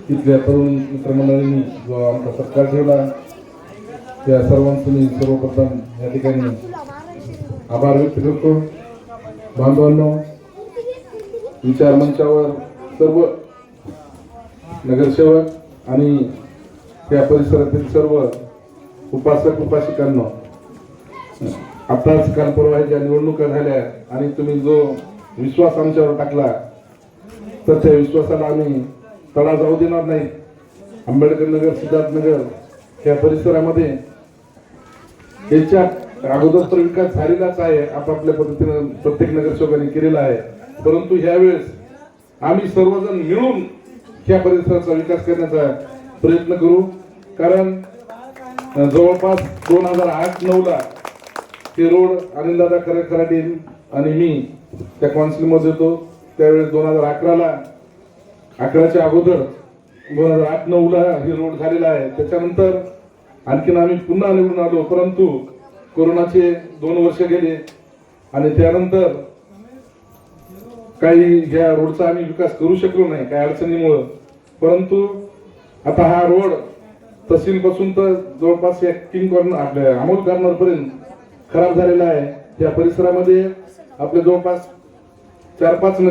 तिथल्या तरुण मित्रमंडळींनी जो आमचा सत्कार ठेवला त्या सर्वांचं मी सर्वप्रथम या ठिकाणी आभार व्यक्त करतो। बांधवांनो, विचार मंचावर सर्व नगरसेवक आणि त्या परिसरातील सर्व उपासक उपासिकांना, आताच काल परवा ज्या निवडणुका झाल्या आणि तुम्ही जो विश्वास आमच्यावर टाकला तर त्या विश्वासाला आम्ही तडा जाऊ देणार नाही। आंबेडकर नगर, सिद्धार्थनगर या परिसरामध्ये याच्या अगोदर तर विकास झालेलाच आहे, आपापल्या पद्धतीने प्रत्येक नगरसेवकांनी केलेला आहे, परंतु ह्यावेळेस आम्ही सर्वजण मिळून या परिसराचा विकास करण्याचा प्रयत्न करू। कारण जवळपास 2008-9 ला हे रोड अनिलदादा खराटे आणि मी त्या काउन्सिलमध्ये होतो, त्यावेळेस 2011च्या अगोदर 2008-9 ला हे रोड झालेला आहे। त्याच्यानंतर आणखीन आम्ही पुन्हा निवडून आलो, परंतु कोरोनाचे 2 वर्ष गेले आणि त्यानंतर काही या रोडचा आम्ही विकास करू शकलो नाही काही अडचणीमुळे। परंतु आता हा रोड तहसील पासून तर जवळपास या किंग कॉर्नर आपल्या अमोल कॉर्नर पर्यंत खराब झालेला आहे। त्या परिसरामध्ये आपले जवळपास 4-5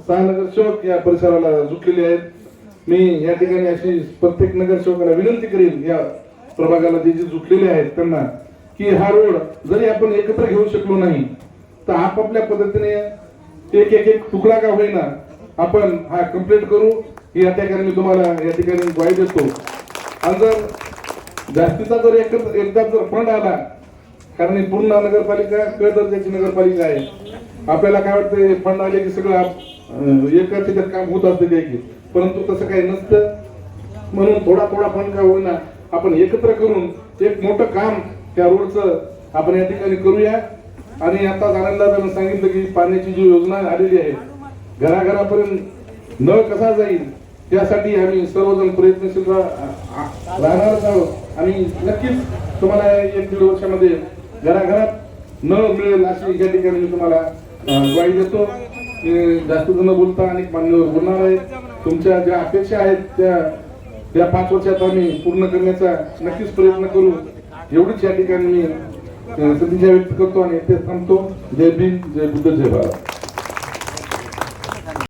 6 नगरसेवक या परिसराला जुटलेले आहेत। मी या ठिकाणी अशी प्रत्येक नगरसेवकाला विनंती करेन, या प्रभागाला जे जुटलेले आहेत त्यांना, की हा रोड जरी आपण एकत्र घेऊ शकलो नाही तर आपापल्या पद्धतीने एक तुकडा का होईना आपण हा कंप्लीट करू, या ठिकाणी मी तुम्हाला या ठिकाणी ग्वाही देतो। आणि जर जास्तीचा जर एकदा जर फंड आला, कारण ही पूर्ण नगरपालिका क दर्जाची नगरपालिका आहे, आपल्याला काय वाटतं फंड आले की सगळं एकाच काम होत असते काय की, परंतु तसं काही नसतं। म्हणून थोडा फंड का होईना आपण एकत्र करून एक मोठं काम त्या रोडचं आपण या ठिकाणी करूया। आणि आता आनंदाने सांगितलं की पाण्याची जी योजना आलेली आहे, घराघरापर्यंत नळ कसा जाईल त्यासाठी आम्ही सर्वजण प्रयत्नशील राहणारच आहोत आणि नक्कीच तुम्हाला 1-1.5 वर्षामध्ये घराघरात नळ मिळेल अशी या ठिकाणी मी तुम्हाला ग्वाही देतो। जास्त न बोलता अनेक मान्यवर बोलणार आहेत, तुमच्या ज्या अपेक्षा आहेत त्या 5 वर्षात आम्ही पूर्ण करण्याचा नक्कीच प्रयत्न करू, एवढीच या ठिकाणी मी सदिच्छा व्यक्त करतो आणि इथे थांबतो। जय भीम, जय बुद्ध, जय भारत।